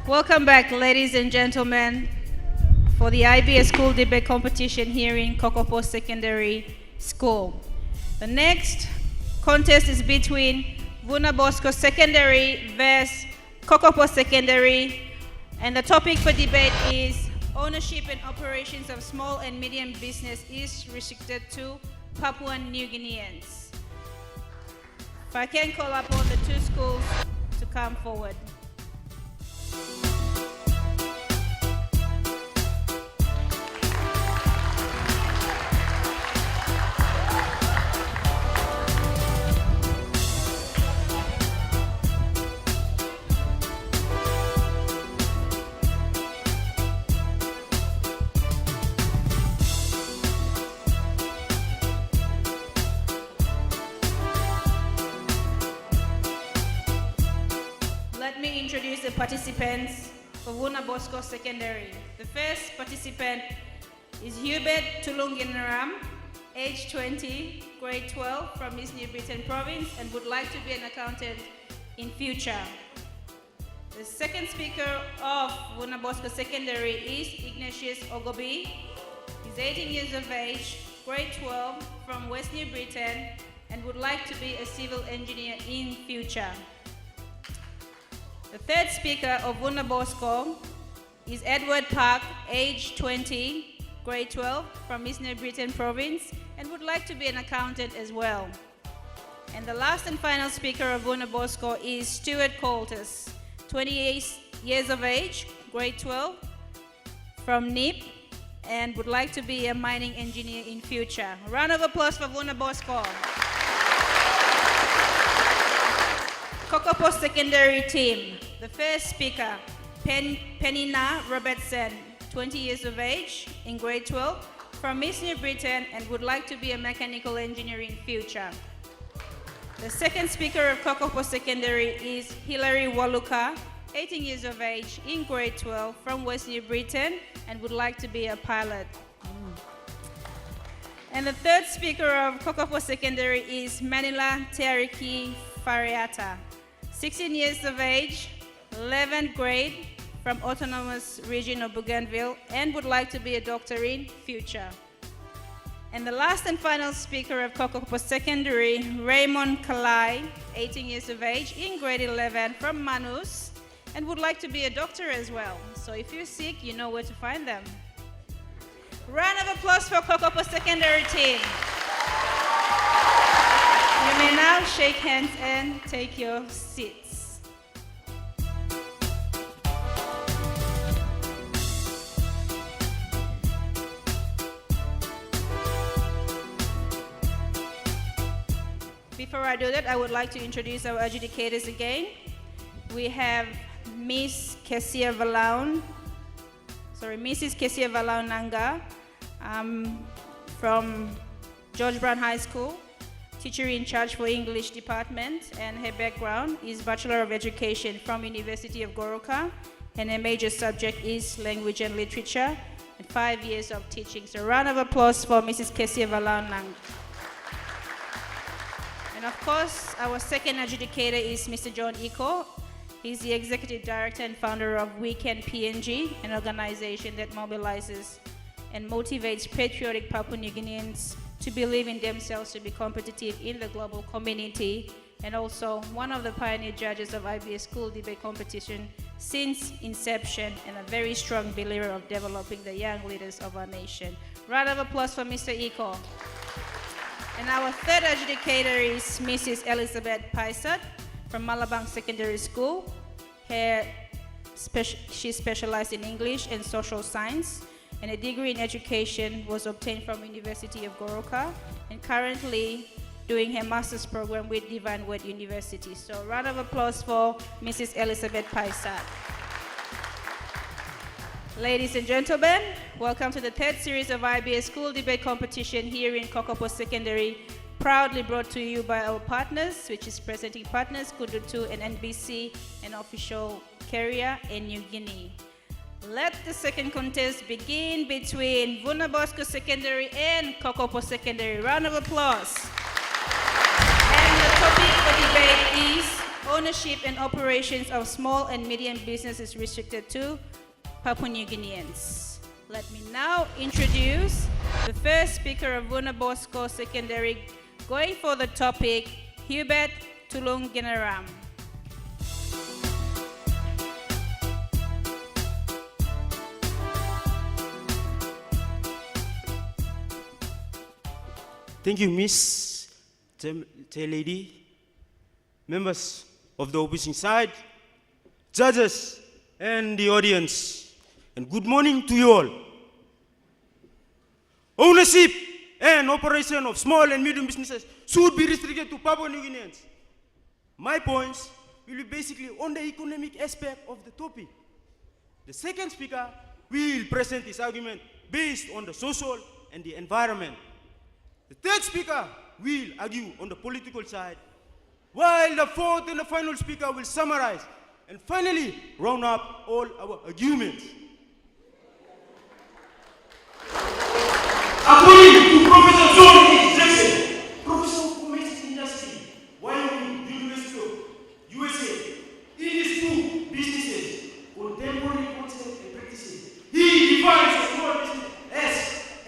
Welcome back, ladies and gentlemen, for the IBS School Debate Competition here in Kokopo Secondary School. The next contest is between Vuna Bosco Secondary versus Kokopo Secondary, and the topic for debate is ownership and operations of small and medium business is restricted to Papuan New Guineans. If I can call upon the two schools to come forward. Let me introduce the participants for Vuna Bosco Secondary. The first participant is Hubert Tulunginaram, age 20, grade 12, from East New Britain Province, and would like to be an accountant in future. The second speaker of Vuna Bosco Secondary is Ignatius Ogobi. He's 18 years of age, grade 12, from West New Britain, and would like to be a civil engineer in future. The third speaker of Vuna Bosco is Edward Park, age 20, grade 12, from East New Britain Province, and would like to be an accountant as well. And the last and final speaker of Vuna Bosco is Stuart Coltis, 28 years of age, grade 12, from NIP, and would like to be a mining engineer in future. A round of applause for Vuna Bosco. Kokopo Secondary team. The first speaker, Penina Robertson, 20 years of age, in grade 12, from East New Britain, and would like to be a mechanical engineer in future. The second speaker of Kokopo Secondary is Hilary Waluka, 18 years of age, in grade 12, from West New Britain, and would like to be a pilot. And the third speaker of Kokopo Secondary is Manila Tiariki Fariata, 16 years of age, 11th grade, from Autonomous Region of Bougainville, and would like to be a doctor in future. And the last and final speaker of Kokopo Secondary, Raymond Kalai, 18 years of age, in grade 11, from Manus, and would like to be a doctor as well. So if you're sick, you know where to find them. Round of applause for Kokopo Secondary team. You may now shake hands and take your seats. Before I do that, I would like to introduce our adjudicators again. We have Mrs. Kesia Valaun Nanga from George Brown High School, teacher in charge for English department, and her background is Bachelor of Education from University of Goroka, and her major subject is Language and Literature, and 5 years of teaching. So a round of applause for Mrs. Kesia Valaun Nanga. And of course, our second adjudicator is Mr. John Iko. He's the executive director and founder of Weekend PNG, an organization that mobilizes and motivates patriotic Papua New Guineans to believe in themselves to be competitive in the global community, and also one of the pioneer judges of IBS School Debate Competition since inception, and a very strong believer of developing the young leaders of our nation. Round of applause for Mr. Iko. And our third adjudicator is Mrs. Elizabeth Paisat from Malabang Secondary School. She specialized in English and social science, and a degree in education was obtained from University of Goroka, and currently doing her master's program with Divine Word University. So a round of applause for Mrs. Elizabeth Paisat. Ladies and gentlemen, welcome to the third series of IBS School Debate Competition here in Kokopo Secondary, proudly brought to you by our partners, which is presenting partners, Kudu2 and NBC, an official carrier in New Guinea. Let the second contest begin between Vuna Bosco Secondary and Kokopo Secondary. Round of applause. And the topic for debate is ownership and operations of small and medium businesses restricted to Papua New Guineans. Let me now introduce the first speaker of Vuna Bosco Secondary, going for the topic, Hubert Tulung Generam. Thank you, Miss Lady, members of the opposing side, judges, and the audience, and good morning to you all. Ownership and operation of small and medium businesses should be restricted to Papua New Guineans. My points will be basically on the economic aspect of the topic. The second speaker will present his argument based on the social and the environment. The third speaker will argue on the political side, while the fourth and the final speaker will summarize and finally round up all our arguments. According to Professor John Jackson, Professor of Commerce Industry, Wyoming University of USA, in his book, Businesses, Contemporary Concepts and Practices, he defines a small business as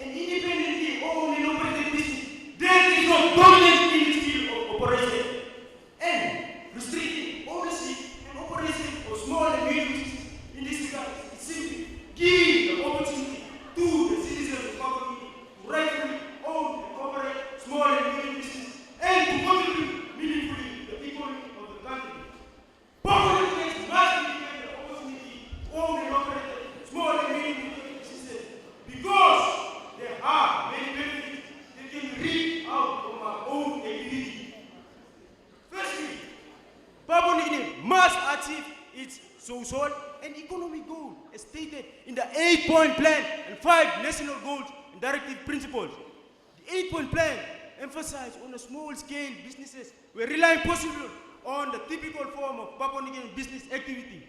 an independently owned and operated business that is not dominant in its field of operation, and restricting ownership and operation of small and medium businesses in this regard is simply giving the opportunity to the citizens of Papua New Guinea to rightfully own and operate small and medium businesses and to contribute meaningfully to the economy of the country. Papua New Guineans must be given the opportunity to own and operate small and medium businesses because there are many benefits that can be reaped out from our own activity. Firstly, Papua New Guinea must achieve its social and economic goals as stated in the 8-point plan and 5 national goals and directive principles. The 8-point plan emphasized on the small-scale businesses were relying possibly on the typical form of Papua New Guinea business activity,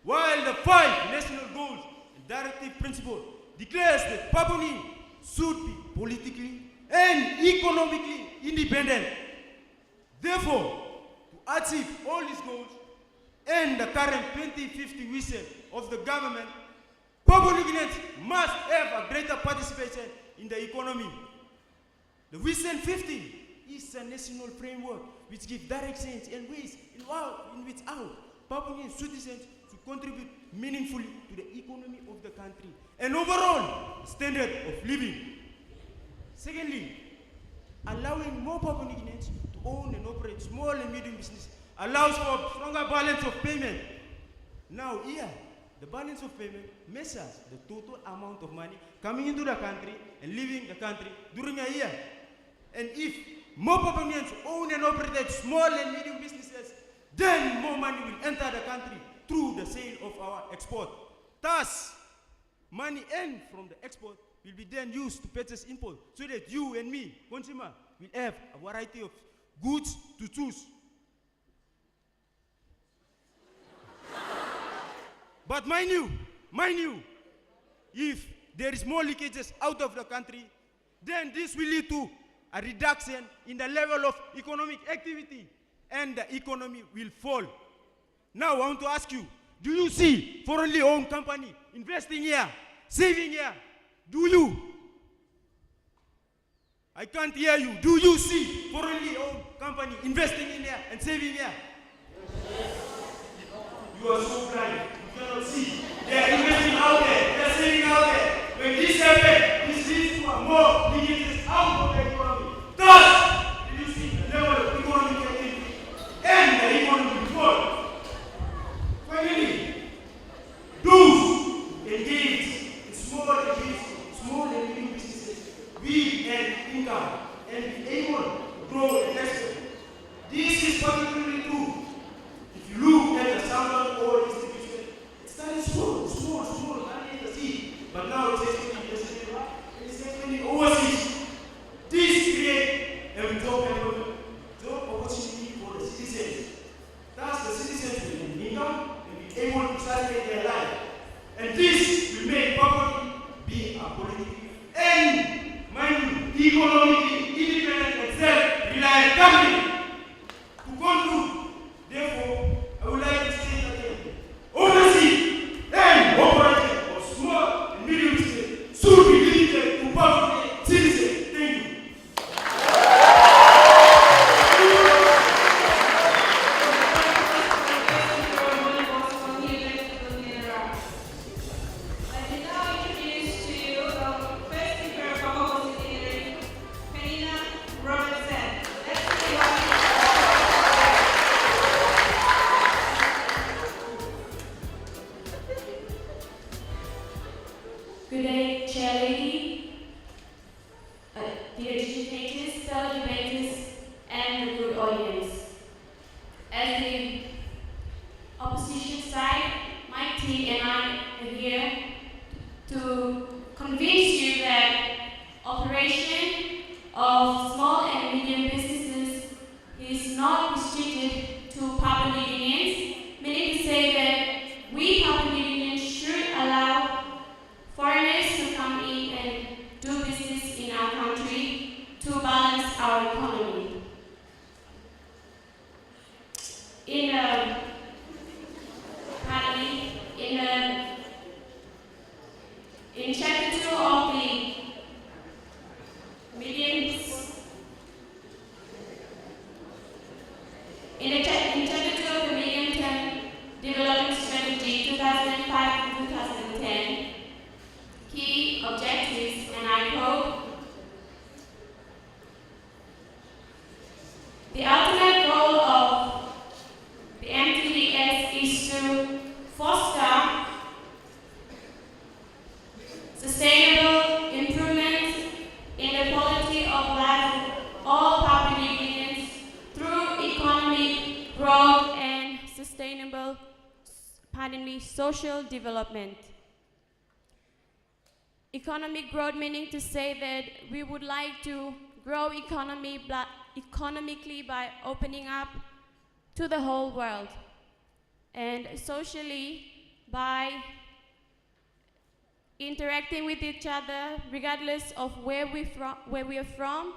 while the 5 national goals and directive principles declares that Papua New Guinea should be politically and economically independent. Therefore, to achieve all these goals and the current 2050 vision of the government, Papua New Guineans must have a greater participation in the economy. The Vision 50 is a national framework which gives directions and ways in which our Papua New Guinean citizens should contribute meaningfully to the economy of the country and overall standard of living. Secondly, allowing more Papua New Guineans to own and operate small and medium business allows for a stronger balance of payment. Now here, the balance of payment measures the total amount of money coming into the country and leaving the country during a year. And if more Papua New Guineans own and operate small and medium businesses, then more money will enter the country through the sale of our export. Thus, money earned from the export will be then used to purchase import so that you and me, consumer, will have a variety of goods to choose. But mind you, if there is more leakages out of the country, then this will lead to a reduction in the level of economic activity and the economy will fall. Now I want to ask you, do you see foreignly owned company investing here, saving here? Do you? I can't hear you. Do you see foreignly owned company investing in here and saving here? Yes. You are so blind. You cannot see. They are investing out there. They are saving out there. When this happens, this leads to a more leakages out of the economy. Thus, reducing the level of economic activity and the economy will fall. Finally, those engaged in small and medium businesses will earn income and be able to grow and export. This is particularly true if you look at the Southern oil distribution. It started small, under the sea, but now it's expanding overseas. This creates a as the opposition side, my team and I are here to convince you that operation of small and medium businesses is not restricted to Papua New Guineans, meaning to say that we Papua New Guineans should allow foreigners to come in and do business in our country to balance our economy. In chapter 2 of the mediums, in chapter 2 of the medium-term development strategy 2005 to 2010, key objectives, and I quote, the ultimate goal of the MTDS is to foster sustainable improvement in the quality of life of all Papua New Guineans through economic growth and sustainable, social development. Economic growth meaning to say that we would like to grow economically by opening up to the whole world, and socially by interacting with each other regardless of where we are from,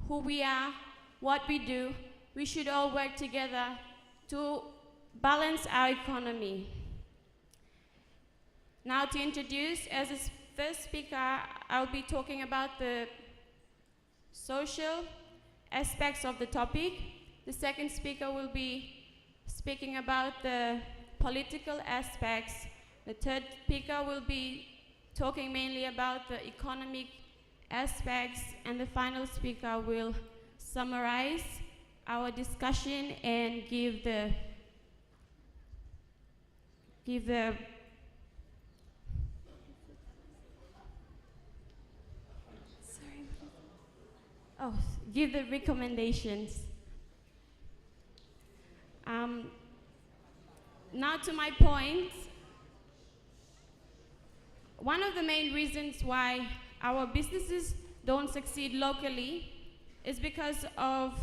who we are, what we do. We should all work together to balance our economy. Now to introduce, as a first speaker, I'll be talking about the social aspects of the topic. The second speaker will be speaking about the political aspects. The third speaker will be talking mainly about the economic aspects, and the final speaker will summarize our discussion and give the recommendations. Now to my point. One of the main reasons why our businesses don't succeed locally is because of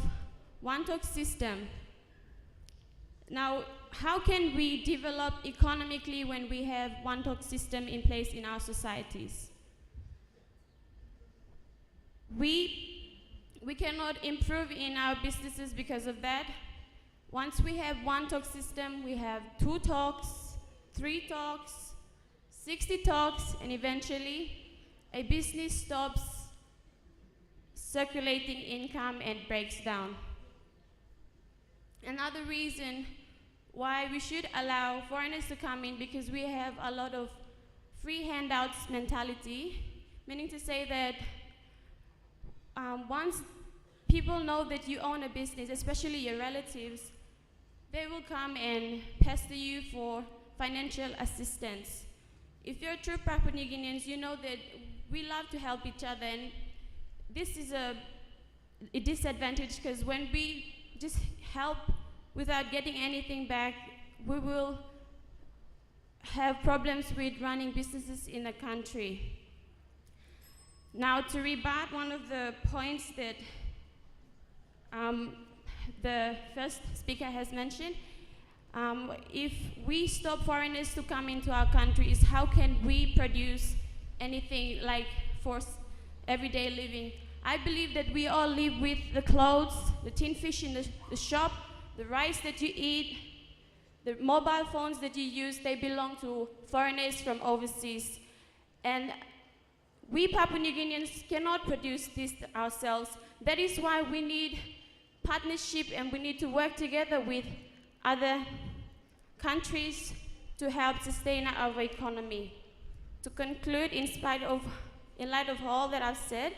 one-talk system. Now, how can we develop economically when we have one-talk system in place in our societies? We cannot improve in our businesses because of that. Once we have one-talk system, we have 2 talks, 3 talks, 60 talks, and eventually a business stops circulating income and breaks down. Another reason why we should allow foreigners to come in, because we have a lot of free handouts mentality, meaning to say that once people know that you own a business, especially your relatives, they will come and pester you for financial assistance. If you're true Papua New Guineans, you know that we love to help each other, and this is a disadvantage, because when we just help without getting anything back, we will have problems with running businesses in the country. Now, to rebut one of the points that the first speaker has mentioned, if we stop foreigners to come into our countries, how can we produce anything like for everyday living? I believe that we all live with the clothes, the tin fish in the shop, the rice that you eat, the mobile phones that you use, they belong to foreigners from overseas. And we Papua New Guineans cannot produce this ourselves. That is why we need partnership, and we need to work together with other countries to help sustain our economy. To conclude, in light of all that I've said,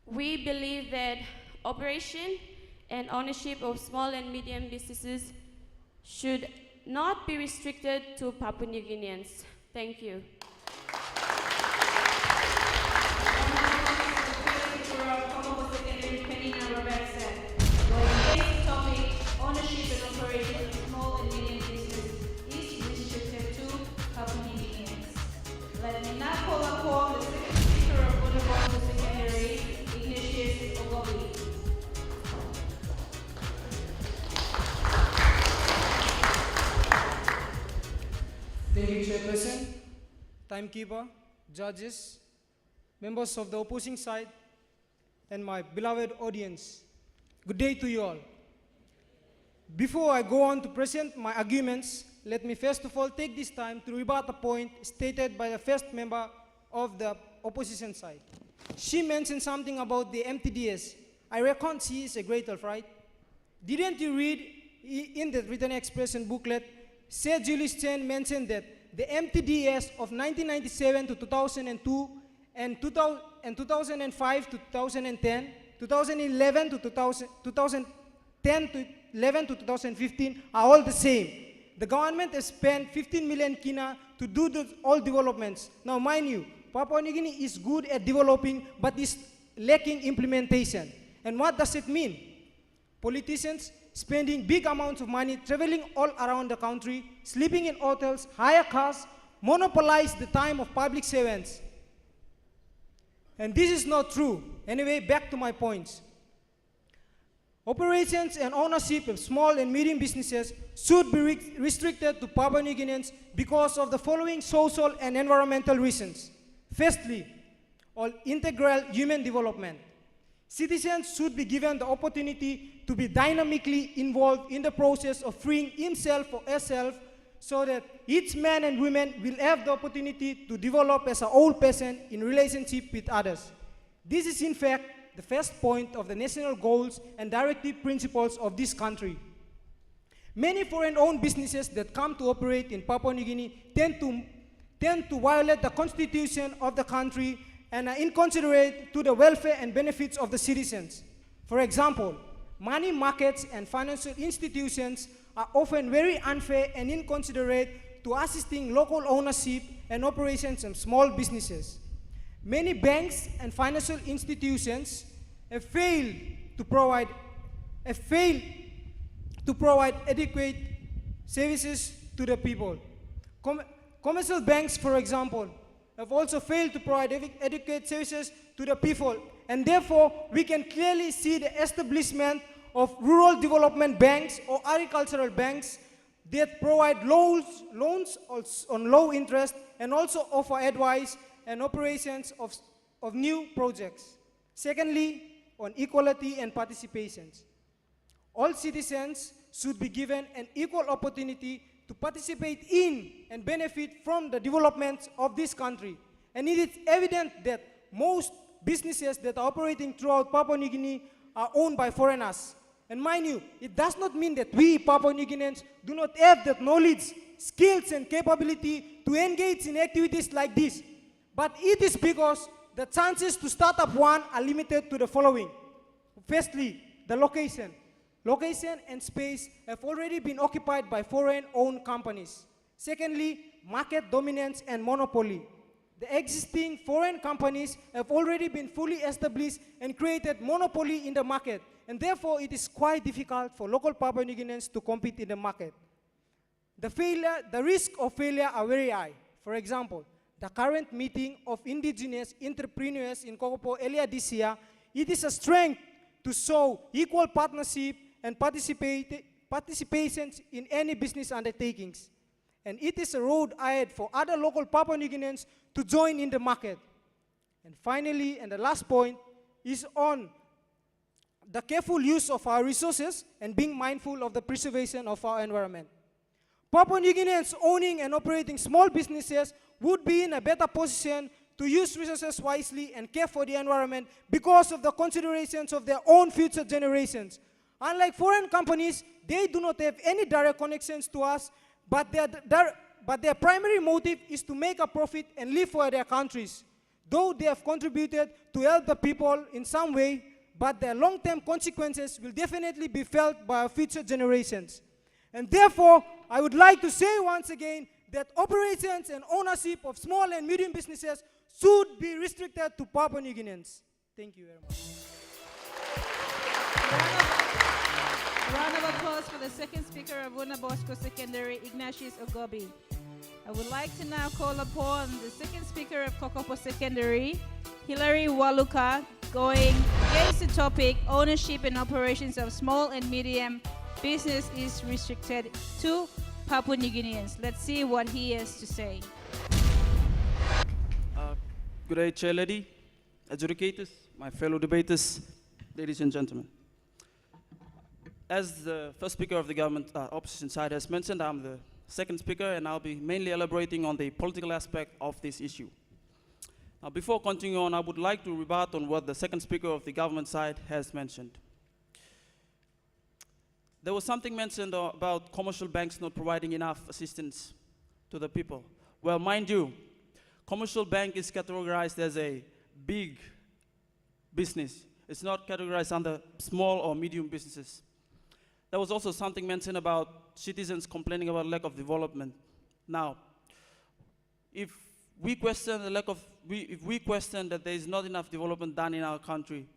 we believe that operation and ownership of small and medium businesses should not be restricted to Papua New Guineans. Thank you. For Kokopo Secondary, depending on Robert's topic. Committee Chairperson, timekeeper, judges, members of the opposing side, and my beloved audience. Good day to you all. Before I go on to present my arguments, let me first of all take this time to rebut a point stated by the first member of the opposition side. She mentioned something about the MTDS. I reckon she is a great elf, right? Didn't you read in the written expression booklet, Sir Julius Chen mentioned that the MTDS of 1997 to 2002 and 2005 to 2010, 2011 to 2010 to 11 to 2015 are all the same. The government has spent 15 million kina to do all developments. Now, mind you, Papua New Guinea is good at developing, but is lacking implementation. And what does it mean? Politicians spending big amounts of money, traveling all around the country, sleeping in hotels, hire cars, monopolize the time of public servants. And this is not true. Anyway, back to my points. Operations and ownership of small and medium businesses should be restricted to Papua New Guineans because of the following social and environmental reasons. Firstly, all integral human development. Citizens should be given the opportunity to be dynamically involved in the process of freeing himself or herself so that each man and woman will have the opportunity to develop as a whole person in relationship with others. This is in fact the first point of the national goals and directive principles of this country. Many foreign-owned businesses that come to operate in Papua New Guinea tend to violate the constitution of the country and are inconsiderate to the welfare and benefits of the citizens. For example, money markets and financial institutions are often very unfair and inconsiderate to assisting local ownership and operations of small businesses. Many banks and financial institutions have failed to provide adequate services to the people. Commercial banks, for example, have also failed to provide adequate services to the people, and therefore we can clearly see the establishment of rural development banks or agricultural banks that provide loans on low interest and also offer advice and operations of new projects. Secondly, on equality and participations. All citizens should be given an equal opportunity to participate in and benefit from the development of this country. And it is evident that most businesses that are operating throughout Papua New Guinea are owned by foreigners. And mind you, it does not mean that we Papua New Guineans do not have that knowledge, skills and capability to engage in activities like this. But it is because the chances to start up one are limited to the following. Firstly, the location. Location and space have already been occupied by foreign-owned companies. Secondly, market dominance and monopoly. The existing foreign companies have already been fully established and created monopoly in the market, and therefore it is quite difficult for local Papua New Guineans to compete in the market. The risk of failure are very high. For example, the current meeting of indigenous entrepreneurs in Kokopo earlier this year, it is a strength to show equal partnership and participations in any business undertakings. And it is a road ahead for other local Papua New Guineans to join in the market. And finally, and the last point, is on the careful use of our resources and being mindful of the preservation of our environment. Papua New Guineans owning and operating small businesses would be in a better position to use resources wisely and care for the environment because of the considerations of their own future generations. Unlike foreign companies, they do not have any direct connections to us, but their primary motive is to make a profit and live for their countries. Though they have contributed to help the people in some way, but their long-term consequences will definitely be felt by our future generations. And therefore, I would like to say once again that operations and ownership of small and medium businesses should be restricted to Papua New Guineans. Thank you very much. Round of applause for the second speaker of Vuna Bosco Secondary, Ignatius Ogobi. I would like to now call upon the second speaker of Kokopo Secondary, Hilary Waluka, going against the topic, ownership and operations of small and medium business is restricted to Papua New Guineans. Let's see what he has to say. Good day, Chair Lady, adjudicators, my fellow debaters, ladies and gentlemen. As the first speaker of the government opposition side has mentioned, I'm the second speaker, and I'll be mainly elaborating on the political aspect of this issue. Now, before continuing on, I would like to rebut on what the second speaker of the government side has mentioned. There was something mentioned about commercial banks not providing enough assistance to the people. Well, mind you, commercial bank is categorized as a big business. It's not categorized under small or medium businesses. There was also something mentioned about citizens complaining about lack of development. Now, if we question if we question that there is not enough development done in our country,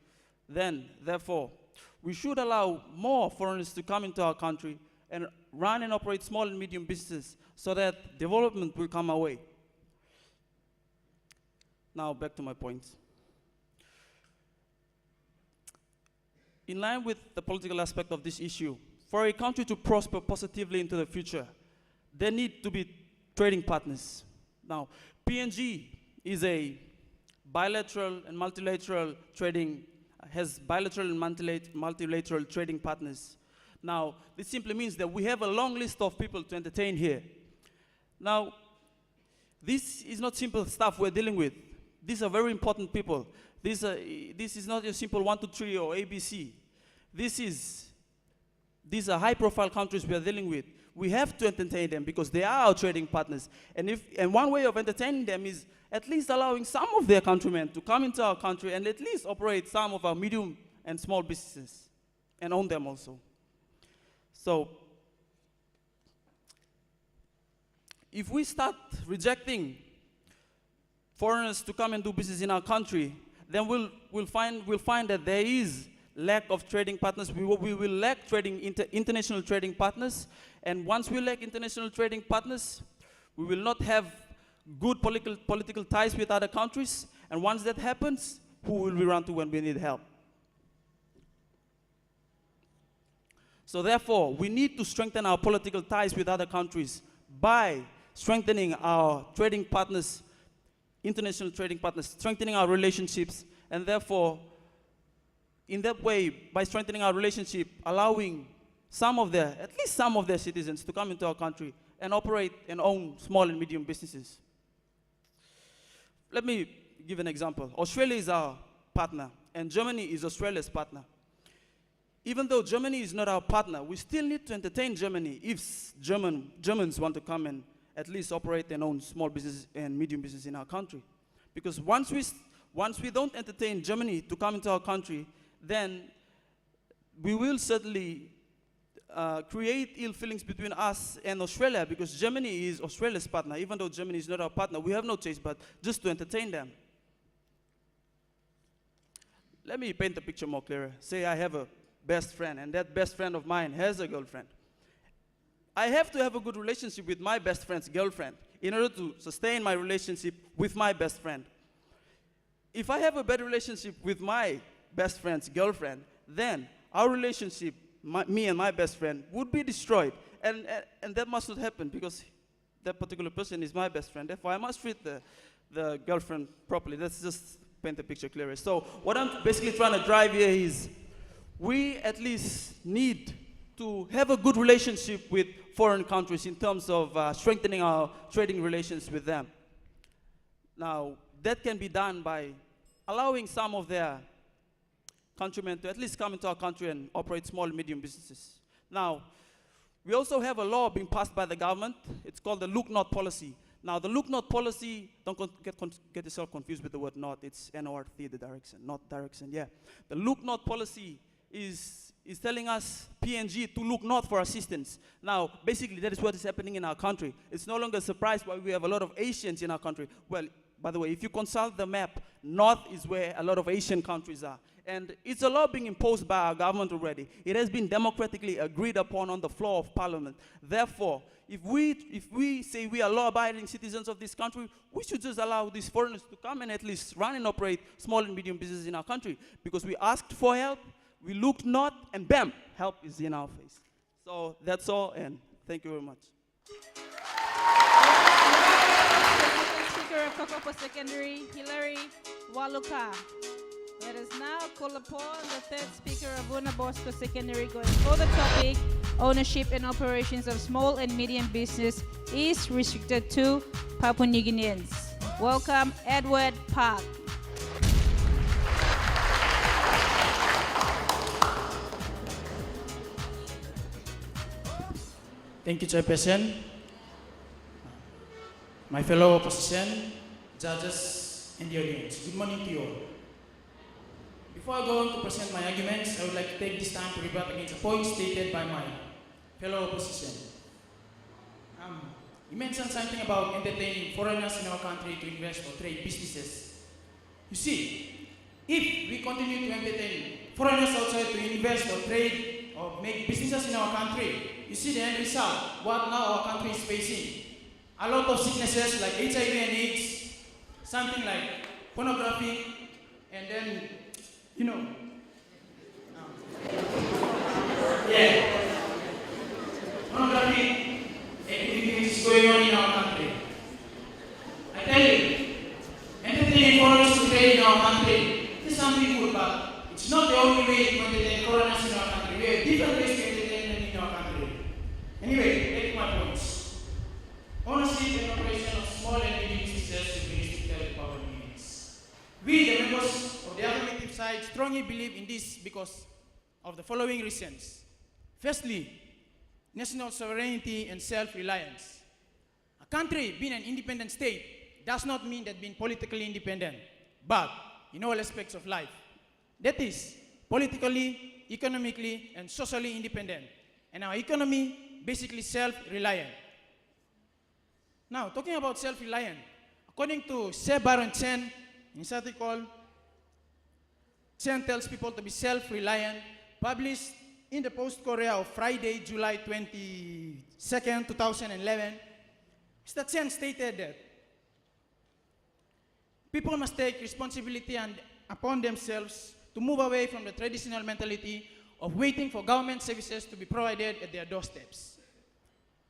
then, therefore, we should allow more foreigners to come into our country and run and operate small and medium businesses so that development will come our way. Now, back to my points. In line with the political aspect of this issue, for a country to prosper positively into the future, there need to be trading partners. Now, PNG is a bilateral and multilateral trading, has bilateral and multilateral trading partners. Now, this simply means that we have a long list of people to entertain here. Now, this is not simple stuff we're dealing with. These are very important people. This is not a simple 1, 2, 3 or ABC. These are high-profile countries we are dealing with. We have to entertain them because they are our trading partners. And one way of entertaining them is at least allowing some of their countrymen to come into our country and at least operate some of our medium and small businesses and own them also. So, if we start rejecting foreigners to come and do business in our country, then we'll find that there is lack of trading partners. We will lack international trading partners, and once we lack international trading partners, we will not have good political ties with other countries, and once that happens, who will we run to when we need help? So therefore, we need to strengthen our political ties with other countries by strengthening our trading partners, international trading partners, strengthening our relationships, and therefore, in that way, by strengthening our relationship, allowing at least some of their citizens to come into our country and operate and own small and medium businesses. Let me give an example. Australia is our partner, and Germany is Australia's partner. Even though Germany is not our partner, we still need to entertain Germany if Germans want to come and at least operate and own small business and medium business in our country. Because once we don't entertain Germany to come into our country, then we will certainly create ill feelings between us and Australia, because Germany is Australia's partner. Even though Germany is not our partner, we have no choice but just to entertain them. Let me paint the picture more clearer. Say I have a best friend, and that best friend of mine has a girlfriend. I have to have a good relationship with my best friend's girlfriend in order to sustain my relationship with my best friend. If I have a bad relationship with my best friend's girlfriend, then our relationship, me and my best friend, would be destroyed. And that must not happen, because that particular person is my best friend. Therefore, I must treat the girlfriend properly. Let's just paint the picture clearer. So what I'm basically trying to drive here is we at least need to have a good relationship with foreign countries in terms of strengthening our trading relations with them. Now, that can be done by allowing some of their countrymen to at least come into our country and operate small and medium businesses. Now, we also have a law being passed by the government. It's called the Look Not policy. Now, the Look Not policy, don't get yourself confused with the word not. It's N-O-R-T, the direction, not direction, yeah. The Look Not policy is telling us, PNG, to look north for assistance. Now, basically, that is what is happening in our country. It's no longer a surprise why we have a lot of Asians in our country. Well, by the way, if you consult the map, north is where a lot of Asian countries are. And it's a law being imposed by our government already. It has been democratically agreed upon on the floor of parliament. Therefore, if we say we are law-abiding citizens of this country, we should just allow these foreigners to come and at least run and operate small and medium businesses in our country. Because we asked for help, we looked not, and bam, help is in our face. So that's all, and thank you very much. Second speaker of Kokopo Secondary, Hilary Waluka. Let us now call upon the third speaker of Vuna Bosco Secondary going for the topic, ownership and operations of small and medium business is restricted to Papua New Guineans. Welcome, Edward Park. Thank you, Chairperson. My fellow opposition, judges, and the audience, good morning to you all. Before I go on to present my arguments, I would like to take this time to rebut against a point stated by my fellow opposition. You mentioned something about entertaining foreigners in our country to invest or trade businesses. You see, if we continue to entertain foreigners outside to invest or trade or make businesses in our country, you see the end result, what now our country is facing. A lot of sicknesses like HIV and AIDS, something like pornography, and then, you know, pornography activities going on in our country. I tell you, entertaining foreigners to trade in our country is something good, but it's not the only way to entertain foreigners in our country. We have different ways to entertain them in our country. Anyway, take my points. Ownership and operation of small and medium businesses should be restricted to Papua New Guineans. We, the members of the affirmative side, strongly believe in this because of the following reasons. Firstly, national sovereignty and self-reliance. A country being an independent state does not mean that being politically independent, but in all aspects of life. That is, politically, economically, and socially independent. And our economy, basically self-reliant. Now, talking about self-reliant, according to Sir Baron Chen, in his article, Chen tells people to be self-reliant, published in the Post-Korea of Friday, July 22nd, 2011, Mr. Chen stated that people must take responsibility upon themselves to move away from the traditional mentality of waiting for government services to be provided at their doorsteps.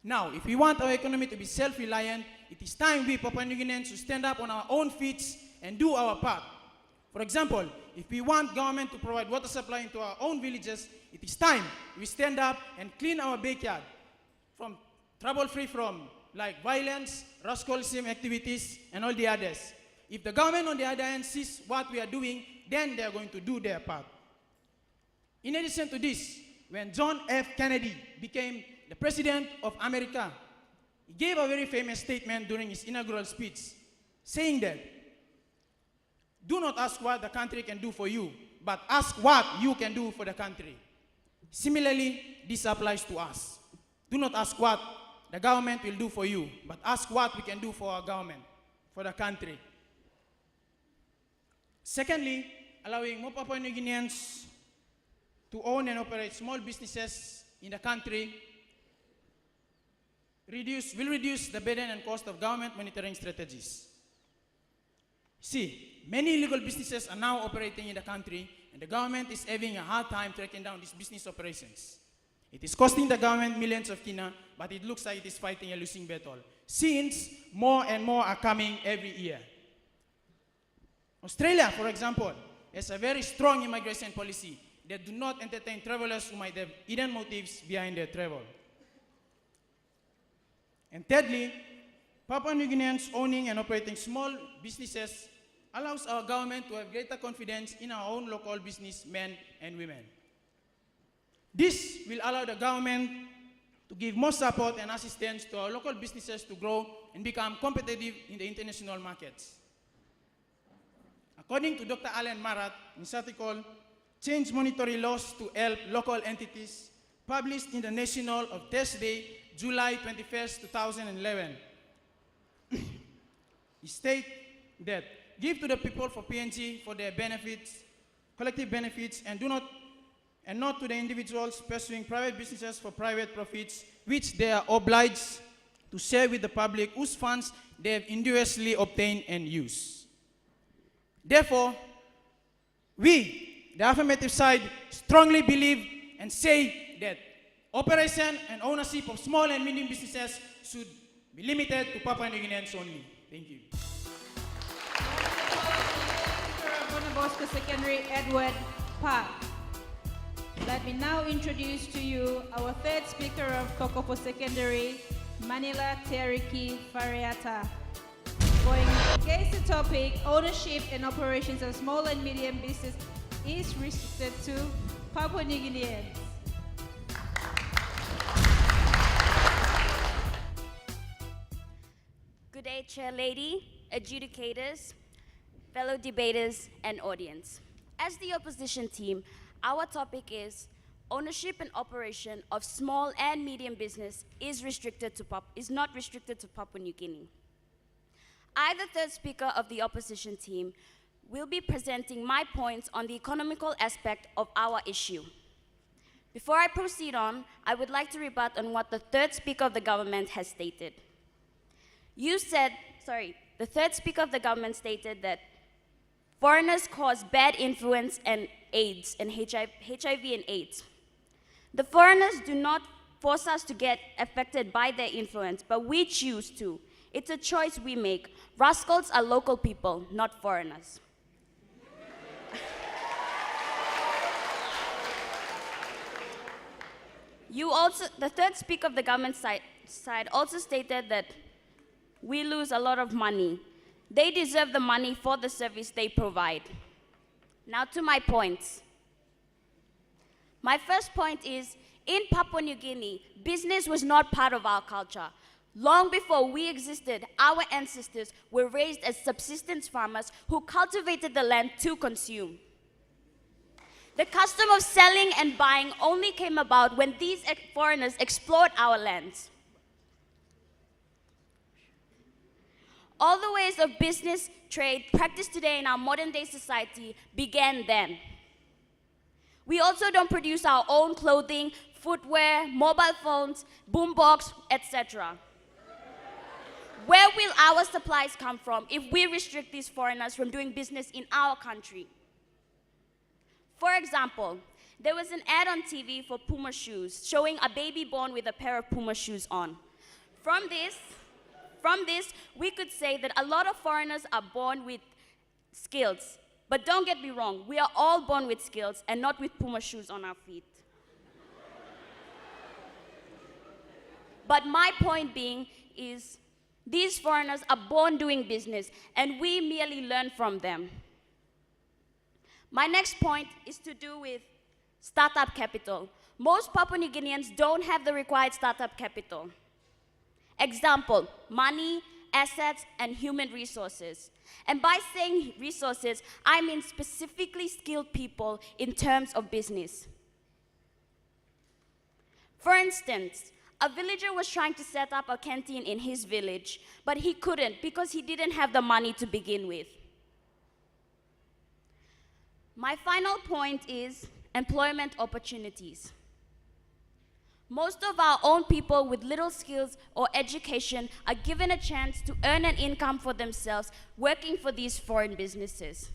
Now, if we want our economy to be self-reliant, it is time we Papua New Guineans to stand up on our own feet and do our part. For example, if we want government to provide water supply into our own villages, it is time we stand up and clean our backyard from trouble-free from like violence, rascalism activities, and all the others. If the government on the other hand sees what we are doing, then they are going to do their part. In addition to this, when John F. Kennedy became the President of America, he gave a very famous statement during his inaugural speech, saying that, do not ask what the country can do for you, but ask what you can do for the country. Similarly, this applies to us. Do not ask what the government will do for you, but ask what we can do for our government, for the country. Secondly, allowing more Papua New Guineans to own and operate small businesses in the country will reduce the burden and cost of government monitoring strategies. See, many illegal businesses are now operating in the country, and the government is having a hard time tracking down these business operations. It is costing the government millions of kina, but it looks like it is fighting a losing battle, since more and more are coming every year. Australia, for example, has a very strong immigration policy that do not entertain travelers who might have hidden motives behind their travel. And thirdly, Papua New Guineans owning and operating small businesses allows our government to have greater confidence in our own local businessmen and women. This will allow the government to give more support and assistance to our local businesses to grow and become competitive in the international markets. According to Dr. Alan Marat, in his article, Change Monetary Laws to Help Local Entities, published in the National of Thursday, July 21st, 2011. He states that give to the people for PNG for their benefits, collective benefits, and not to the individuals pursuing private businesses for private profits, which they are obliged to share with the public whose funds they have industriously obtained and used. Therefore, we, the affirmative side, strongly believe and say that operation and ownership of small and medium businesses should be limited to Papua New Guineans only. Thank you. Vuna Bosco Secondary, Edward Park. Let me now introduce to you our third speaker of Kokopo Secondary, Manila Teriki Fariata. Going against the topic, ownership and operations of small and medium business is restricted to Papua New Guineans. Good day, Chair Lady, adjudicators, fellow debaters, and audience. As the opposition team, our topic is ownership and operation of small and medium business is not restricted to Papua New Guinea. I, the third speaker of the opposition team, will be presenting my points on the economical aspect of our issue. Before I proceed on, I would like to rebut on what the third speaker of the government has stated. The third speaker of the government stated that foreigners cause bad influence and AIDS and HIV and AIDS. The foreigners do not force us to get affected by their influence, but we choose to. It's a choice we make. Rascals are local people, not foreigners. The third speaker of the government side also stated that we lose a lot of money. They deserve the money for the service they provide. Now to my points. My first point is, in Papua New Guinea, business was not part of our culture. Long before we existed, our ancestors were raised as subsistence farmers who cultivated the land to consume. The custom of selling and buying only came about when these foreigners explored our lands. All the ways of business, trade, practiced today in our modern day society began then. We also don't produce our own clothing, footwear, mobile phones, boombox, etc. Where will our supplies come from if we restrict these foreigners from doing business in our country? For example, there was an ad on TV for Puma shoes showing a baby born with a pair of Puma shoes on. From this, we could say that a lot of foreigners are born with skills. But don't get me wrong, we are all born with skills and not with Puma shoes on our feet. But my point being is, these foreigners are born doing business and we merely learn from them. My next point is to do with startup capital. Most Papua New Guineans don't have the required startup capital. Example, money, assets, and human resources. And by saying resources, I mean specifically skilled people in terms of business. For instance, a villager was trying to set up a canteen in his village, but he couldn't because he didn't have the money to begin with. My final point is employment opportunities. Most of our own people with little skills or education are given a chance to earn an income for themselves working for these foreign businesses.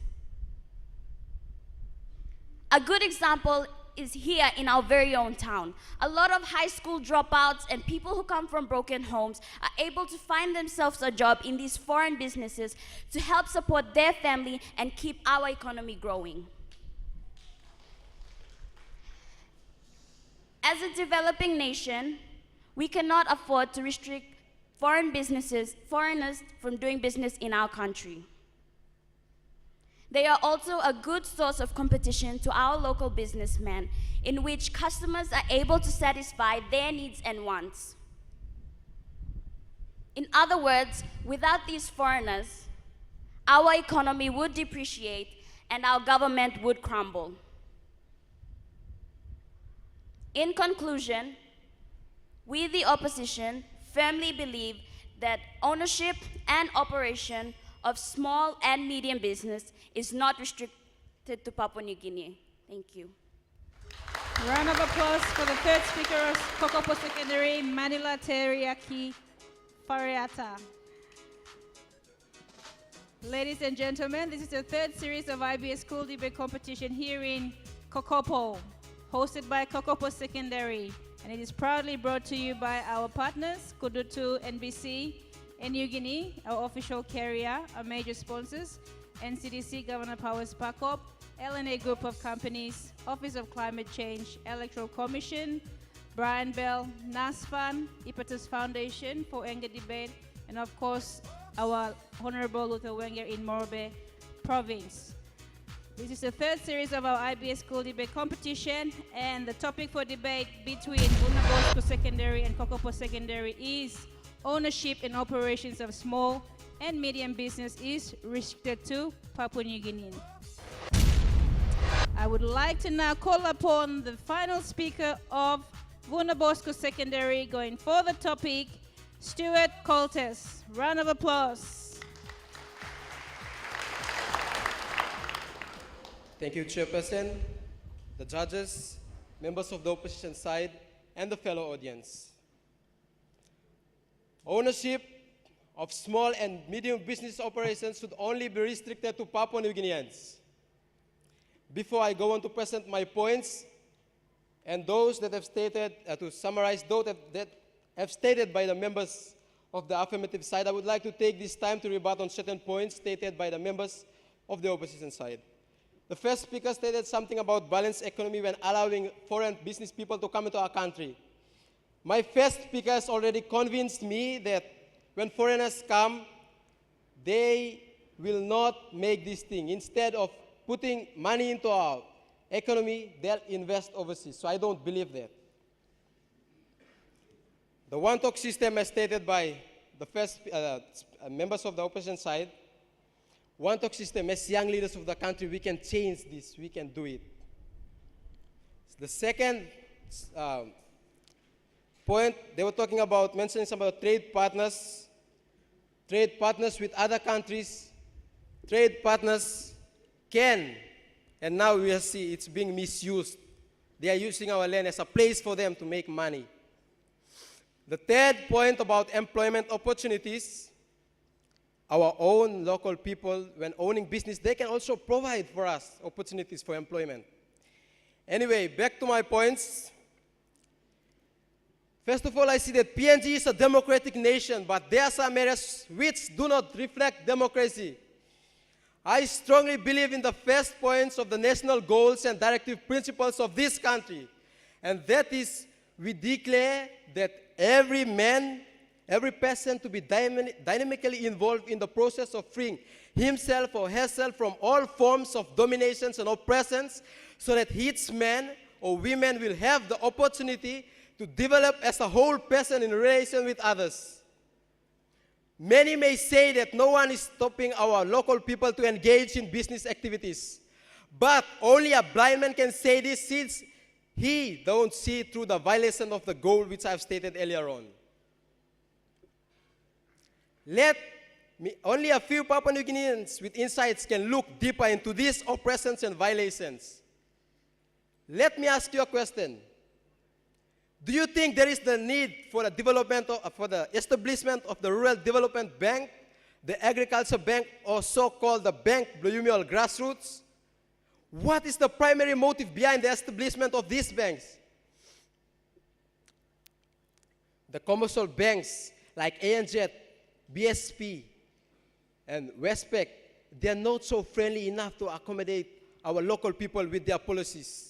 A good example is here in our very own town. A lot of high school dropouts and people who come from broken homes are able to find themselves a job in these foreign businesses to help support their family and keep our economy growing. As a developing nation, we cannot afford to restrict foreigners from doing business in our country. They are also a good source of competition to our local businessmen, in which customers are able to satisfy their needs and wants. In other words, without these foreigners, our economy would depreciate and our government would crumble. In conclusion, we, the opposition, firmly believe that ownership and operation of small and medium business is not restricted to Papua New Guinea. Thank you. Round of applause for the third speaker of Kokopo Secondary, Manila Teriyaki Fariata. Ladies and gentlemen, this is the third series of IBS School Debate Competition here in Kokopo, hosted by Kokopo Secondary. And it is proudly brought to you by our partners, Kudutu NBC and New Guinea, our official carrier, our major sponsors, NCDC, Governor Powers Pakop, LNA Group of Companies, Office of Climate Change, Electoral Commission, Brian Bell, NASFAN, Ipatus Foundation for Wenger Debate, and of course, our Honorable Luther Wenger in Morobe Province. This is the third series of our IBS School Debate Competition, and the topic for debate between Vuna Bosco Secondary and Kokopo Secondary is ownership and operations of small and medium business is restricted to Papua New Guinea. I would like to now call upon the final speaker of Vuna Bosco Secondary going for the topic, Stuart Coltes. Round of applause. Thank you, Chairperson, the judges, members of the opposition side, and the fellow audience. Ownership of small and medium business operations should only be restricted to Papua New Guineans. Before I go on to present my points, and those that have stated, to summarize those that have stated by the members of the affirmative side, I would like to take this time to rebut on certain points stated by the members of the opposition side. The first speaker stated something about balanced economy when allowing foreign business people to come into our country. My first speaker has already convinced me that when foreigners come, they will not make this thing. Instead of putting money into our economy, they'll invest overseas. So I don't believe that. The one-talk system, as stated by the first members of the opposition side, one-talk system, as young leaders of the country, we can change this, we can do it. The second point, they were talking about, mentioning some about trade partners with other countries. Trade partners can, and now we see it's being misused. They are using our land as a place for them to make money. The third point about employment opportunities, our own local people, when owning business, they can also provide for us opportunities for employment. Anyway, back to my points. First of all, I see that PNG is a democratic nation, but there are some areas which do not reflect democracy. I strongly believe in the first points of the national goals and directive principles of this country. And that is, we declare that every man, every person to be dynamically involved in the process of freeing himself or herself from all forms of dominations and oppressions, so that each man or women will have the opportunity to develop as a whole person in relation with others. Many may say that no one is stopping our local people to engage in business activities. But only a blind man can say this, since he don't see through the violation of the goal which I have stated earlier on. Only a few Papua New Guineans with insights can look deeper into these oppressions and violations. Let me ask you a question. Do you think there is the need for the development for the establishment of the Rural Development Bank, the Agriculture Bank, or so-called the Bank Blumual Grassroots? What is the primary motive behind the establishment of these banks? The commercial banks like ANZ, BSP, and Westpac, they are not so friendly enough to accommodate our local people with their policies.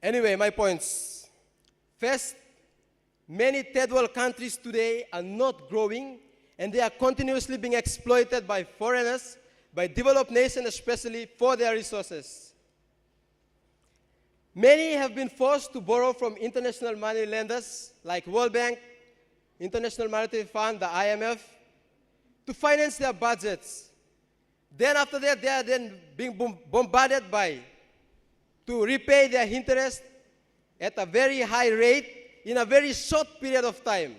Anyway, my points. First, many third world countries today are not growing, and they are continuously being exploited by foreigners, by developed nations especially, for their resources. Many have been forced to borrow from international money lenders like World Bank, International Monetary Fund, the IMF, to finance their budgets. Then after that, they are then being bombarded to repay their interest at a very high rate in a very short period of time.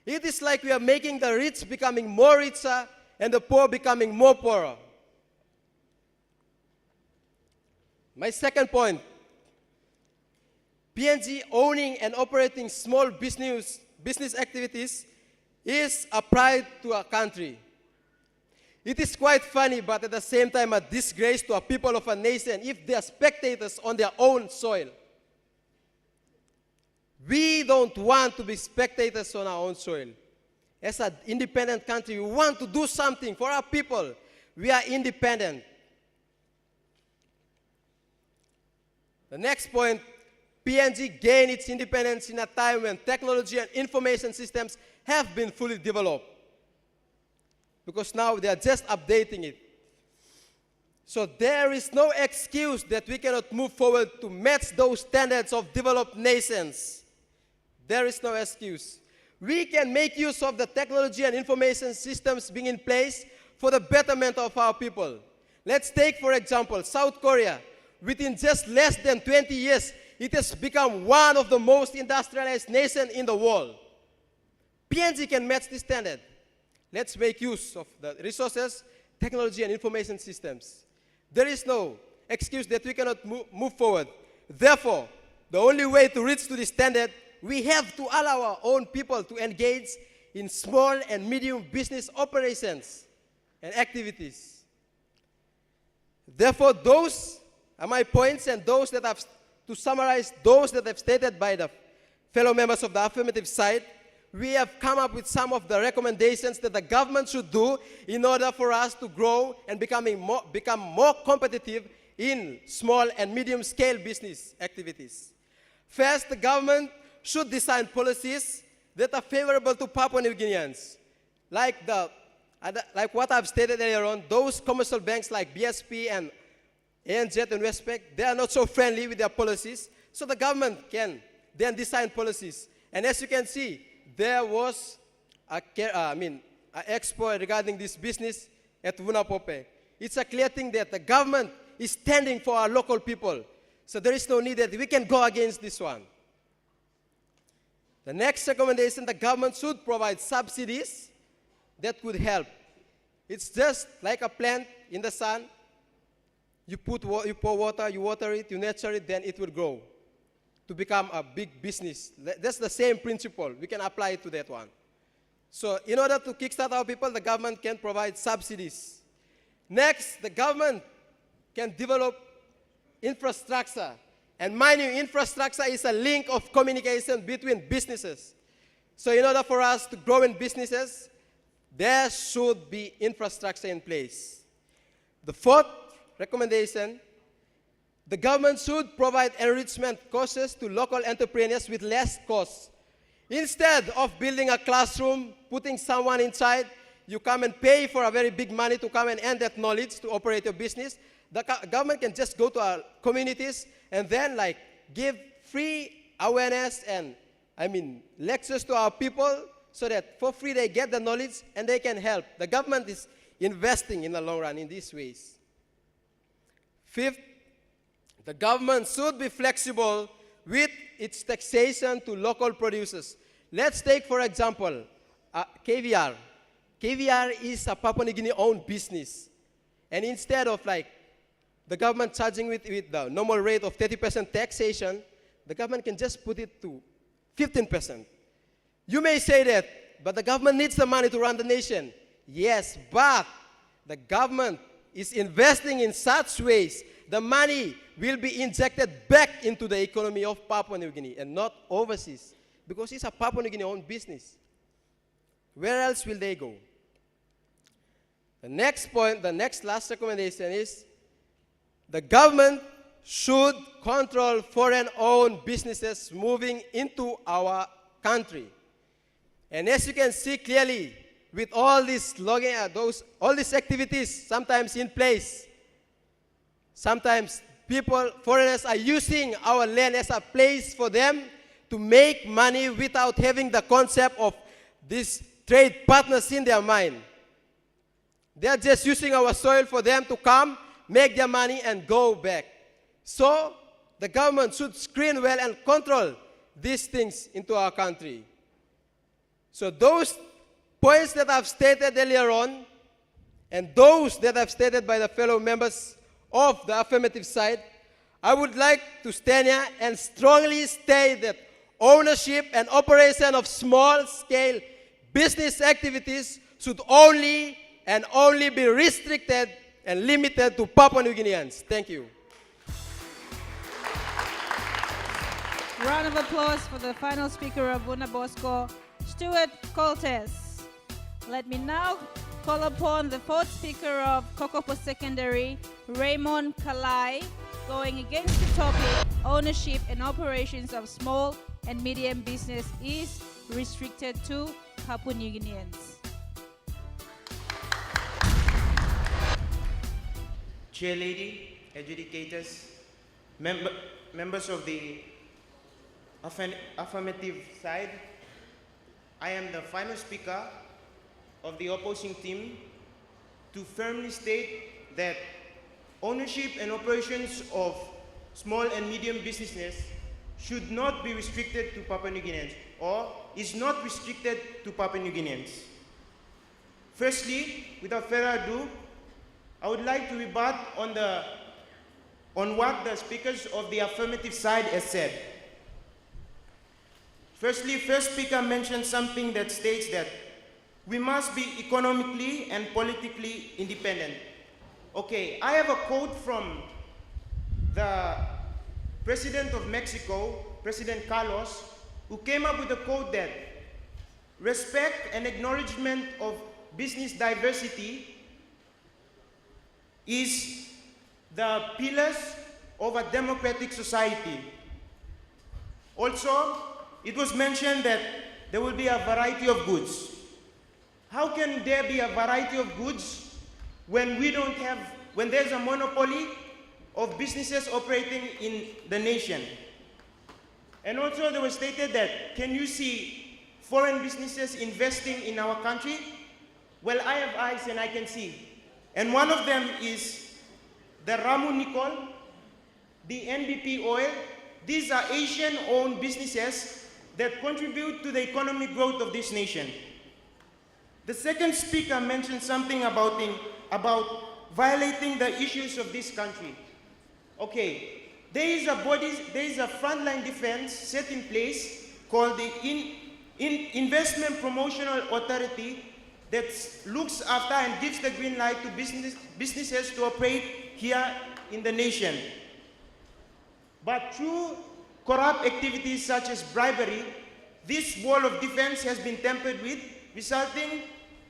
It is like we are making the rich becoming more richer and the poor becoming more poorer. My second point, PNG owning and operating small business activities is a pride to our country. It is quite funny, but at the same time a disgrace to a people of a nation if they are spectators on their own soil. We don't want to be spectators on our own soil. As an independent country, we want to do something for our people. We are independent. The next point, PNG gained its independence in a time when technology and information systems have been fully developed. Because now they are just updating it. So there is no excuse that we cannot move forward to match those standards of developed nations. There is no excuse. We can make use of the technology and information systems being in place for the betterment of our people. Let's take, for example, South Korea. Within just less than 20 years, it has become one of the most industrialized nations in the world. PNG can match this standard. Let's make use of the resources, technology, and information systems. There is no excuse that we cannot move forward. Therefore, the only way to reach to this standard, we have to allow our own people to engage in small and medium business operations and activities. Therefore, those are my points, and those that have, to summarize those that I've stated by the fellow members of the affirmative side, we have come up with some of the recommendations that the government should do in order for us to grow and become more competitive in small and medium-scale business activities. First, the government should design policies that are favorable to Papua New Guineans. Like what I've stated earlier on, those commercial banks like BSP and ANZ and Westpac, they are not so friendly with their policies, so the government can then design policies. And as you can see, there was an expo regarding this business at Vuna Bosco. It's a clear thing that the government is standing for our local people, so there is no need that we can go against this one. The next recommendation, the government should provide subsidies that could help. It's just like a plant in the sun. You pour water, you water it, you nurture it, then it will grow to become a big business. That's the same principle. We can apply it to that one. So in order to kickstart our people, the government can provide subsidies. Next, the government can develop infrastructure. And mind you, infrastructure is a link of communication between businesses. So in order for us to grow in businesses, there should be infrastructure in place. The fourth recommendation, the government should provide enrichment courses to local entrepreneurs with less costs. Instead of building a classroom, putting someone inside, you come and pay for a very big money to come and earn that knowledge to operate your business. The government can just go to our communities and then give free awareness and lectures to our people so that for free they get the knowledge and they can help. The government is investing in the long run in these ways. Fifth, the government should be flexible with its taxation to local producers. Let's take, for example, caviar. Caviar is a Papua New Guinea-owned business. And instead of the government charging with the normal rate of 30% taxation, the government can just put it to 15%. You may say that, but the government needs the money to run the nation. Yes, but the government is investing in such ways the money will be injected back into the economy of Papua New Guinea and not overseas, because it's a Papua New Guinea-owned business. Where else will they go? The next point, the last recommendation is the government should control foreign-owned businesses moving into our country. And as you can see clearly, with all these all these activities sometimes in place, sometimes foreigners are using our land as a place for them to make money without having the concept of these trade partners in their mind. They are just using our soil for them to come, make their money, and go back. So the government should screen well and control these things into our country. So those points that I've stated earlier on, and those that I've stated by the fellow members of the affirmative side, I would like to stand here and strongly state that ownership and operation of small-scale business activities should only and only be restricted and limited to Papua New Guineans. Thank you. Round of applause for the final speaker of Vuna Bosco, Stuart Coltes. Let me now call upon the fourth speaker of Kokopo Secondary, Raymond Kalai, going against the topic, ownership and operations of small and medium business is restricted to Papua New Guineans. Chair Lady, adjudicators, members of the affirmative side, I am the final speaker of the opposing team to firmly state that ownership and operations of small and medium businesses should not be restricted to Papua New Guineans, or is not restricted to Papua New Guineans. Firstly, without further ado, I would like to rebut on what the speakers of the affirmative side has said. Firstly, first speaker mentioned something that states that we must be economically and politically independent. Okay, I have a quote from the President of Mexico, President Carlos, who came up with a quote that respect and acknowledgement of business diversity is the pillars of a democratic society. Also, it was mentioned that there will be a variety of goods. How can there be a variety of goods when there's a monopoly of businesses operating in the nation? And also there was stated that, can you see foreign businesses investing in our country? Well, I have eyes and I can see. And one of them is the Ramu Nickel, the NBP oil. These are Asian-owned businesses that contribute to the economic growth of this nation. The second speaker mentioned something about violating the issues of this country. Okay, there is a frontline defense set in place called the Investment Promotional Authority that looks after and gives the green light to businesses to operate here in the nation. But through corrupt activities such as bribery, this wall of defense has been tampered with, resulting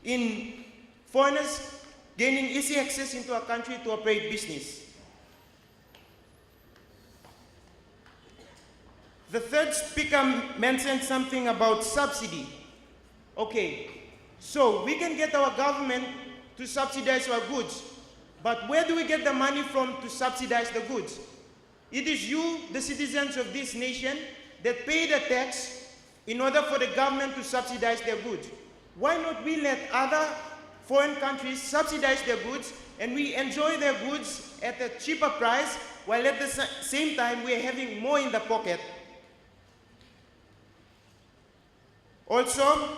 in foreigners gaining easy access into our country to operate business. The third speaker mentioned something about subsidy. Okay, so we can get our government to subsidize our goods, but where do we get the money from to subsidize the goods? It is you, the citizens of this nation, that pay the tax in order for the government to subsidize their goods. Why not we let other foreign countries subsidize their goods and we enjoy their goods at a cheaper price, while at the same time we are having more in the pocket? Also,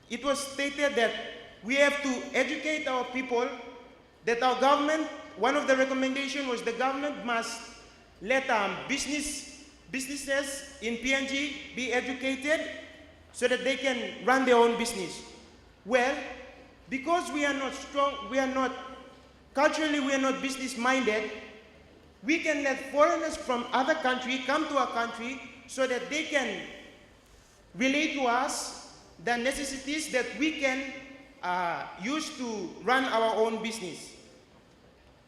it was stated that we have to educate our people, that our government, one of the recommendations was the government must let businesses in PNG be educated so that they can run their own business. Well, because we are not strong, culturally we are not business minded, we can let foreigners from other countries come to our country so that they can relate to us the necessities that we can use to run our own business.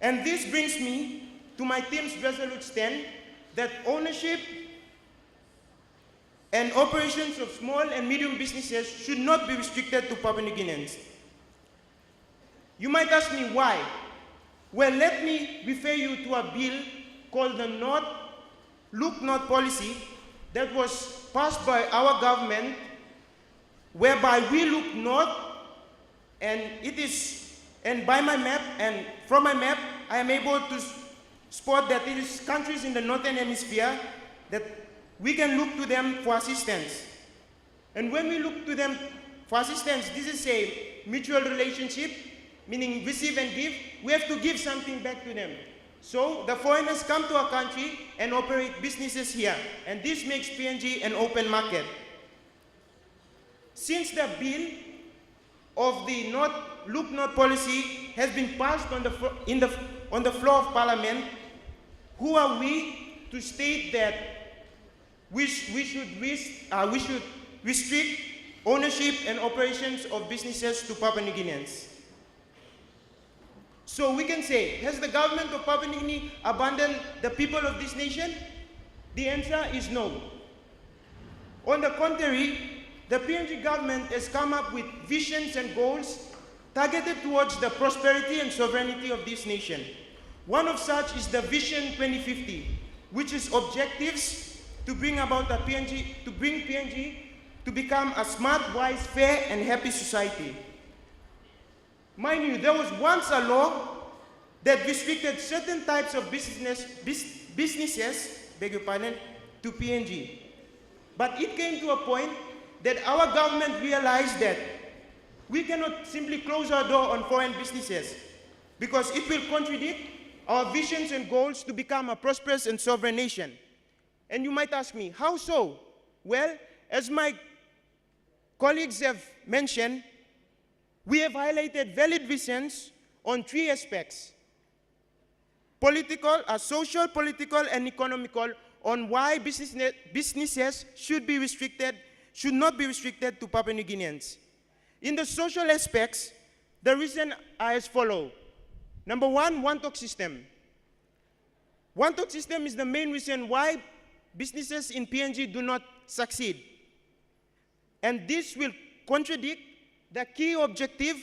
And this brings me to my team's resolute stand that ownership and operations of small and medium businesses should not be restricted to Papua New Guineans. You might ask me why. Well, let me refer you to a bill called the Look North policy that was passed by our government, whereby we look north, and by my map, and from my map, I am able to spot that it is countries in the northern hemisphere that we can look to them for assistance. And when we look to them for assistance, this is a mutual relationship, meaning receive and give. We have to give something back to them. So the foreigners come to our country and operate businesses here, and this makes PNG an open market. Since the bill of the Look North policy has been passed on the floor of Parliament, who are we to state that we should restrict ownership and operations of businesses to Papua New Guineans? So we can say, has the government of Papua New Guinea abandoned the people of this nation? The answer is no. On the contrary, the PNG government has come up with visions and goals targeted towards the prosperity and sovereignty of this nation. One of such is the Vision 2050, which is objectives to bring about PNG to become a smart, wise, fair, and happy society. Mind you, there was once a law that restricted certain types of businesses, beg your pardon, to PNG. But it came to a point that our government realized that we cannot simply close our door on foreign businesses because it will contradict our visions and goals to become a prosperous and sovereign nation. And you might ask me, how so? Well, as my colleagues have mentioned, we have highlighted valid visions on three aspects: political, social, political, and economical, on why businesses should not be restricted to Papua New Guineans. In the social aspects, the reasons are as follows. Number one, one-talk system. One-talk system is the main reason why businesses in PNG do not succeed. And this will contradict the key objective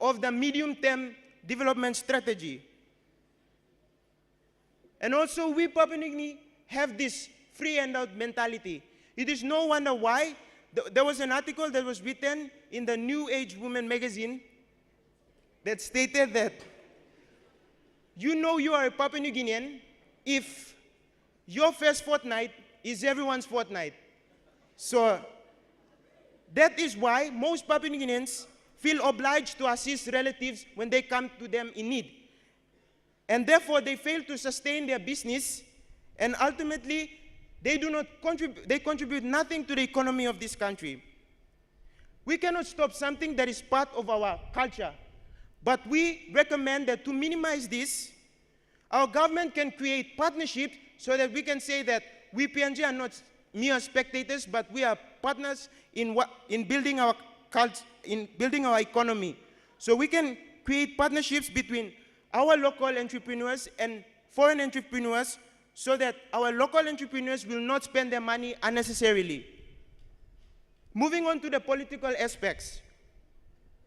of the medium-term development strategy. And also, we Papua New Guinea have this free handout mentality. It is no wonder why there was an article that was written in the New Age Woman magazine that stated that you know you are a Papua New Guinean if your first fortnight is everyone's fortnight. So that is why most Papua New Guineans feel obliged to assist relatives when they come to them in need. And therefore, they fail to sustain their business, and ultimately, they contribute nothing to the economy of this country. We cannot stop something that is part of our culture, but we recommend that to minimize this, our government can create partnerships so that we can say that we PNG are not mere spectators, but we are partners in building our culture, in building our economy. So we can create partnerships between our local entrepreneurs and foreign entrepreneurs so that our local entrepreneurs will not spend their money unnecessarily. Moving on to the political aspects.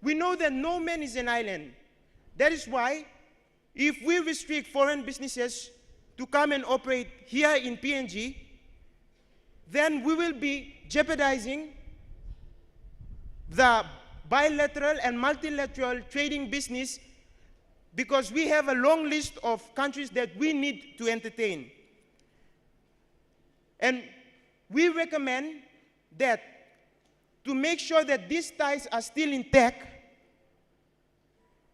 We know that no man is an island. That is why if we restrict foreign businesses to come and operate here in PNG, then we will be jeopardizing the bilateral and multilateral trading business because we have a long list of countries that we need to entertain. And we recommend that to make sure that these ties are still intact,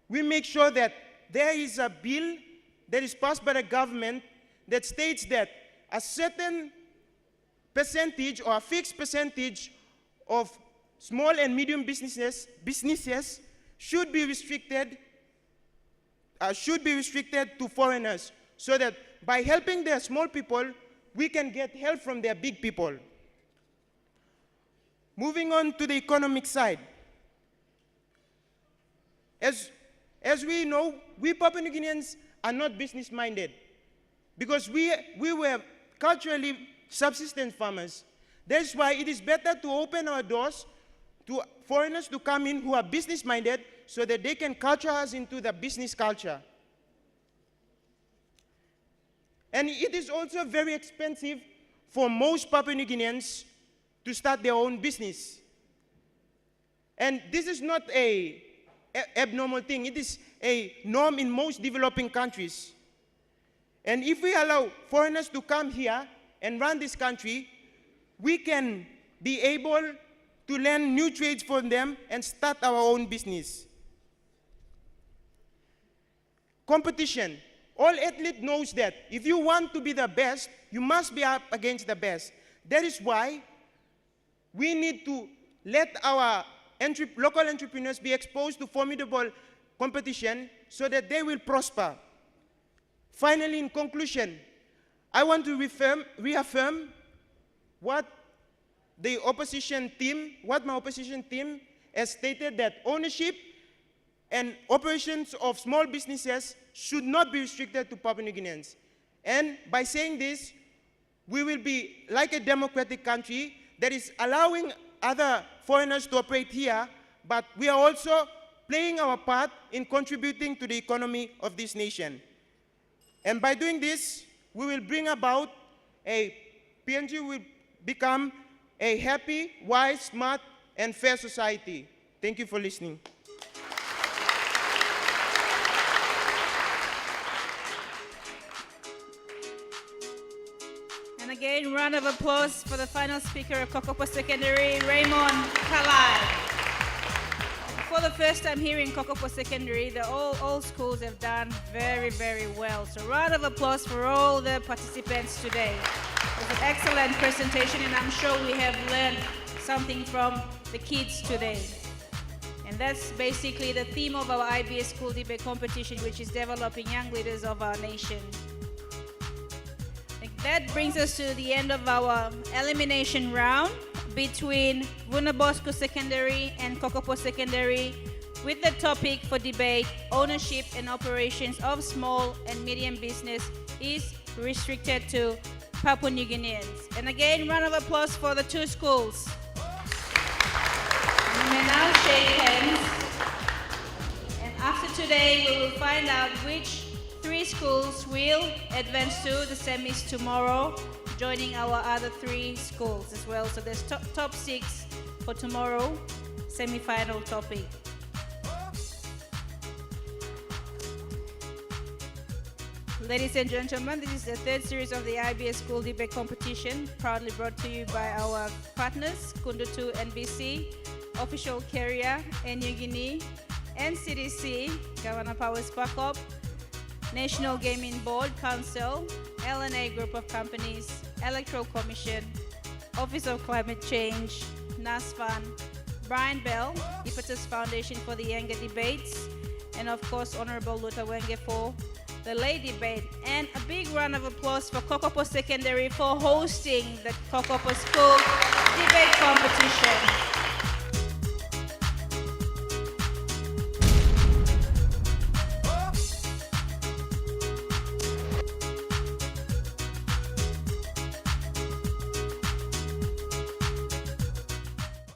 we make sure that there is a bill that is passed by the government that states that a certain percentage or a fixed percentage of small and medium businesses should be restricted to foreigners, so that by helping their small people, we can get help from their big people. Moving on to the economic side. As we know, we Papua New Guineans are not business-minded because we were culturally subsistence farmers. That's why it is better to open our doors to foreigners to come in who are business-minded so that they can culture us into the business culture. And it is also very expensive for most Papua New Guineans to start their own business. And this is not an abnormal thing. It is a norm in most developing countries. And if we allow foreigners to come here and run this country, we can be able to learn new trades from them and start our own business. Competition. All athlete knows that if you want to be the best, you must be up against the best. That is why we need to let our local entrepreneurs be exposed to formidable competition so that they will prosper. Finally, in conclusion, I want to reaffirm what my opposition team has stated, that ownership and operations of small businesses should not be restricted to Papua New Guineans. And by saying this, we will be like a democratic country that is allowing other foreigners to operate here, but we are also playing our part in contributing to the economy of this nation. And by doing this, we will bring about PNG will become a happy, wise, smart, and fair society. Thank you for listening. And again, round of applause for the final speaker of Kokopo Secondary, Raymond Kalai. For the first time here in Kokopo Secondary, all schools have done very, very well. So round of applause for all the participants today. It was an excellent presentation, and I'm sure we have learned something from the kids today. And that's basically the theme of our IBS School Debate Competition, which is developing young leaders of our nation. And that brings us to the end of our elimination round between Vuna Bosco Secondary and Kokopo Secondary, with the topic for debate, ownership and operations of small and medium business is restricted to Papua New Guineans. And again, round of applause for the two schools. We may now shake hands. And after today, we will find out which 3 schools will advance to the semis tomorrow, joining our other 3 schools as well. So there's top 6 for tomorrow, semi-final topic. Ladies and gentlemen, this is the 3rd series of the IBS School Debate Competition, proudly brought to you by our partners, Kundutu NBC, official carrier, Air Niugini, NCDC, Governor Powers Backup, National Gaming Board Council, LNA Group of Companies, Electoral Commission, Office of Climate Change, NASFAN, Brian Bell, Ipatus Foundation for the Younger Debates, and of course, Honorable Luther Wenge for the Lay Debate. And a big round of applause for Kokopo Secondary for hosting the Kokopo School Debate Competition.